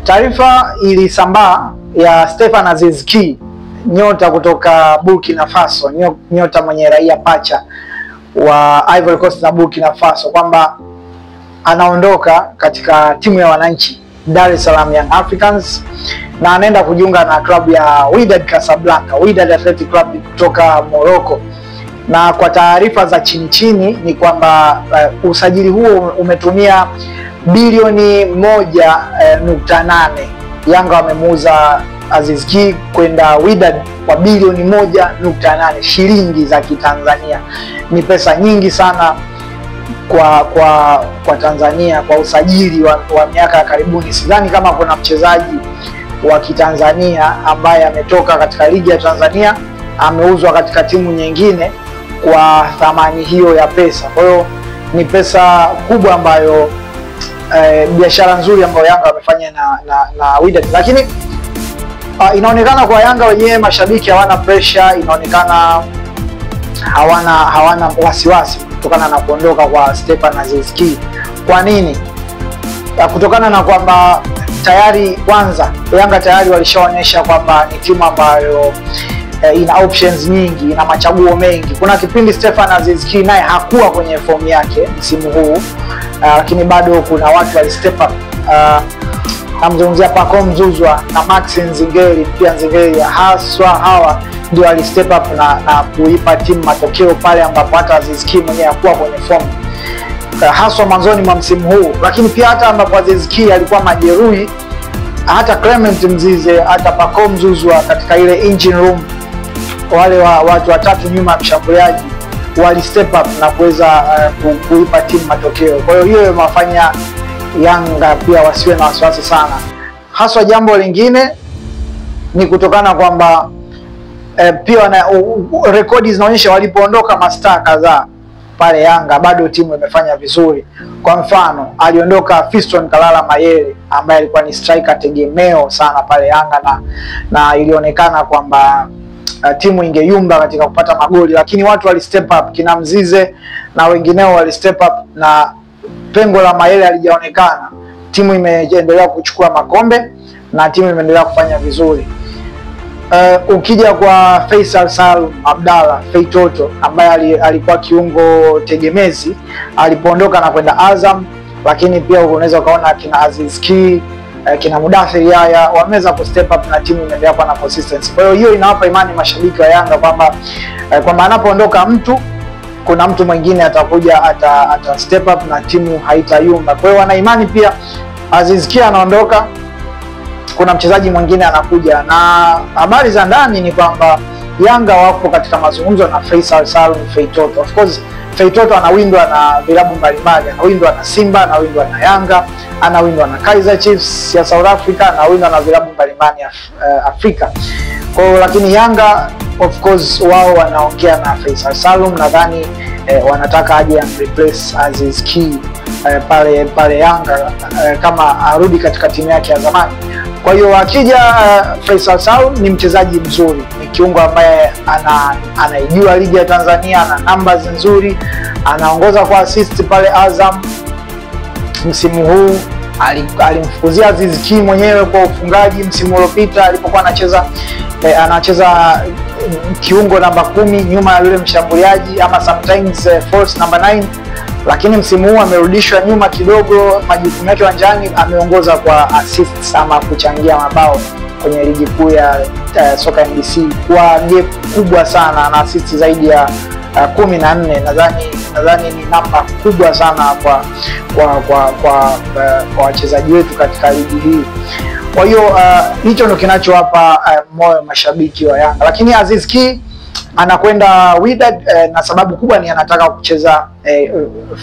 Taarifa ilisambaa ya Stefan Aziz Ki, nyota kutoka Burkina Faso, nyota mwenye raia pacha wa Ivory Coast na Burkina Faso, kwamba anaondoka katika timu ya wananchi Dar es Salaam Young Africans na anaenda kujiunga na klabu ya Wydad Casablanca, Wydad Athletic Club kutoka Morocco. Na kwa taarifa za chini ni kwamba usajili huo umetumia bilioni 1.8. Yanga wamemuuza Aziz Ki kwenda Wydad kwa bilioni 1.8 shilingi za Kitanzania. Ni pesa nyingi sana kwa Tanzania kwa usajili wa miaka ya karibuni. Sidhani kama kuna mchezaji wa Kitanzania ambaye ametoka katika ligi ya Tanzania ameuzwa katika timu nyingine kwa thamani hiyo ya pesa. Kwa hiyo ni pesa kubwa ambayo biashara nzuri ambayo Yanga wamefanya na Wydad. Lakini inaonekana kwa Yanga wenyewe mashabiki hawana pressure, inaonekana hawana wasiwasi kutokana na kuondoka kwa Stefan Aziz Ki. Kwa nini? Kutokana na kwamba tayari kwanza Yanga tayari walishaonyesha kwamba ni timu ambayo ina options nyingi, ina machaguo mengi. Kuna kipindi Stefan Aziz Ki naye hakuwa kwenye form yake msimu huu, lakini bado kuna watu wali step up. Namzungumzia Pacome Zouzoua na Maxi Nzingeli, pia Nzingeli haswa, hawa ndio wali step up na kuipa timu matokeo pale ambapo hata Aziz Ki mwenyewe hakuwa kwenye form, haswa mwanzoni mwa msimu huu. Lakini pia hata ambapo Aziz Ki alikuwa majeruhi, hata Clement Mzize, hata Pacome Zouzoua katika ile engine room, wale watu watatu nyuma ya mshambuliaji wali step up na kuweza kuipa timu matokeo. Kwa hiyo hiyo imewafanya Yanga pia wasiwe na wasiwasi sana. Haswa jambo lingine ni kutokana kwamba pia rekodi zinaonyesha walipoondoka mastaa kadhaa pale Yanga bado timu imefanya vizuri. Kwa mfano aliondoka Fiston Kalala Mayele ambaye alikuwa ni striker tegemeo sana pale Yanga na ilionekana kwamba timu ingeyumba katika kupata magoli, lakini watu wali step up, kina Mzize na wengineo wali step up na pengo la Mayele halijaonekana. Timu imeendelea kuchukua makombe na timu imeendelea kufanya vizuri. Ukija kwa Faisal Salum Abdalla Feitoto ambaye alikuwa kiungo tegemezi alipoondoka na kwenda Azam, lakini pia unaweza ukaona kina Aziz Ki, kina Mudathir Yahya wameweza ku step up na timu imeendelea kuwa na consistency. Kwa hiyo inawapa imani mashabiki wa Yanga kwamba anapoondoka mtu kuna mtu mwingine atakuja ata step up na timu haitayumba. Kwa hiyo wana imani pia Aziz Ki anaondoka, kuna mchezaji mwingine anakuja. Na habari za ndani ni kwamba Yanga wapo katika mazungumzo na Faisal Salum Feitoto. Of course Feitoto anawindwa na vilabu mbalimbali, anawindwa na Simba, anawindwa na Yanga, anawindwa na Kaizer Chiefs ya South Africa, anawindwa na vilabu mbalimbali Afrika. Kwa hiyo lakini Yanga of course wao wanaongea na Faisal Salum, nadhani wanataka aje replace Aziz Ki pale Yanga kama arudi katika timu yake ya zamani. Kwa hiyo akija Faisal Salum ni mchezaji mzuri, ni kiungo ambaye anaijua ligi ya Tanzania, ana numbers nzuri, anaongoza kwa assist pale Azam. Msimu huu alimfukuzia Aziz Ki mwenyewe kwa ufungaji msimu uliopita alipokuwa anacheza kiungo namba 10 nyuma ya yule mshambuliaji, ama sometimes false number 9. Lakini msimu huu amerudishwa nyuma kidogo, majukumu yake uwanjani, ameongoza kwa assists ama kuchangia mabao kwenye ligi kuu ya soka NBC kwa gap kubwa sana, na assists zaidi ya 14. Nadhani ni namba kubwa sana kwa wachezaji wetu katika ligi hii. Kwa hiyo hicho ndio kinachowapa moyo mashabiki wa Yanga. Lakini Aziz Ki anakwenda Wydad na sababu kubwa ni anataka kucheza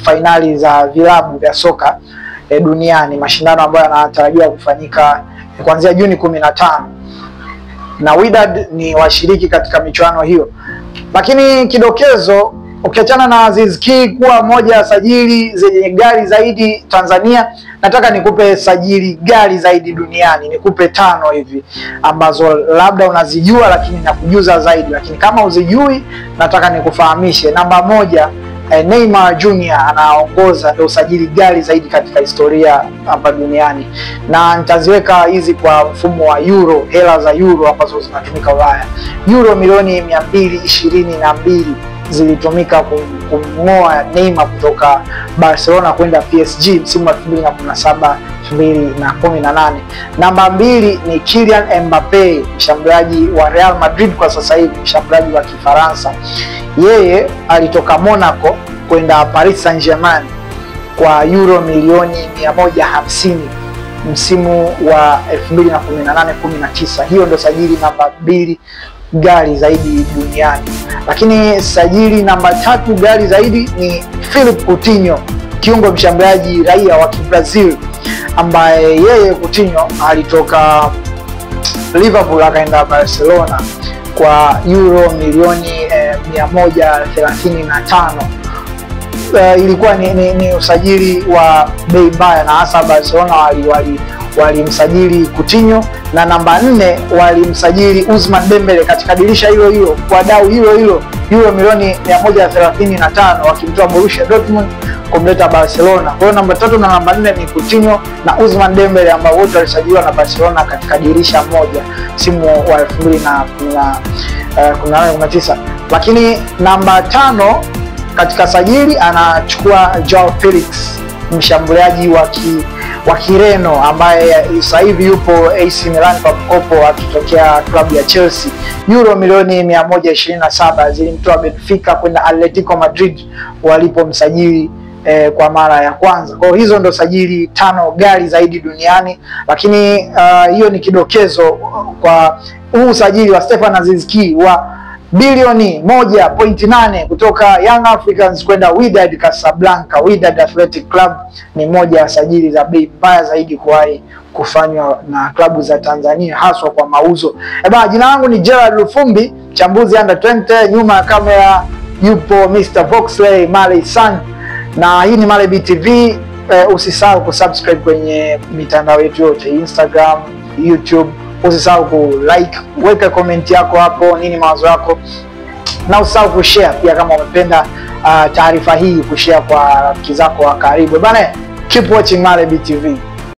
fainali za vilabu vya soka duniani, mashindano ambayo yanatarajiwa kufanyika kuanzia Juni 15, na Wydad ni washiriki katika michuano hiyo. Lakini kidokezo, ukiachana na Aziz Ki kuwa moja ya sajili zenye gari zaidi Tanzania, nataka nikupe sajili gari zaidi duniani, nikupe 5 hivi ambazo labda unazijua lakini nakujuza zaidi, lakini kama uzijui nataka nikufahamishe. Namba 1 Neymar Jr anaongoza, ndio usajili ghali zaidi katika historia hapa duniani, na nitaziweka hizi kwa mfumo wa euro, hela za euro ambazo zinatumika Ulaya. Euro milioni 222 zilitumika kumngoa Neymar kutoka Barcelona kwenda PSG msimu wa 2017-2018. Namba 2 ni Kylian Mbappe, mshambuliaji wa Real Madrid kwa sasa hivi, mshambuliaji wa Kifaransa. Yeye alitoka Monaco kwenda Paris Saint-Germain kwa euro milioni 150 msimu wa 2018-19. Hiyo ndio sajili namba 2 ghali zaidi duniani. Lakini sajili namba 3 ghali zaidi ni Philippe Coutinho, kiungo mshambuliaji raia wa Brazil, ambaye yeye Coutinho alitoka Liverpool akaenda Barcelona kwa euro milioni 135. Ilikuwa ni usajili wa bei mbaya, na hasa Barcelona walimsajili Coutinho, na namba 4 walimsajili Ousmane Dembele katika dirisha hilo hilo kwa dau hilo hilo euro milioni 135, wakimtoa Borussia Dortmund kumleta Barcelona. Kwa hiyo namba 3 na namba 4 ni Coutinho na Ousmane Dembele, ambao wote walisajiliwa na Barcelona katika dirisha moja msimu wa 2018-19. Lakini namba 5 katika sajili anachukua Joao Felix, mshambuliaji wa Kireno ambaye sasa hivi yupo AC Milan kwa mkopo akitokea klabu ya Chelsea. Euro milioni 127 zilimtoa Benfica kwenda Atletico Madrid walipomsajili kwa mara ya kwanza. Kwa hizo ndo sajili 5 ghali zaidi duniani, lakini hiyo ni kidokezo kwa huu sajili wa Stefan Aziz Ki wa bilioni 1.8 kutoka Young Africans kwenda Wydad Casablanca. Wydad Athletic Club ni moja ya sajili za bei mbaya zaidi kuwahi kufanywa na klabu za Tanzania, haswa kwa mauzo. Jina langu ni Gerald Lufumbi, mchambuzi under 20. Nyuma ya kamera yupo Mr. Voxley Male San, na hii ni Male BTV. Usisahau kusubscribe kwenye mitandao yetu yote, Instagram, YouTube. Usisahau ku like, weka comment yako hapo, nini mawazo yako, na usisahau kushare pia kama umependa taarifa hii, kushare kwa rafiki zako wa karibu. Bana, keep watching Male BTV.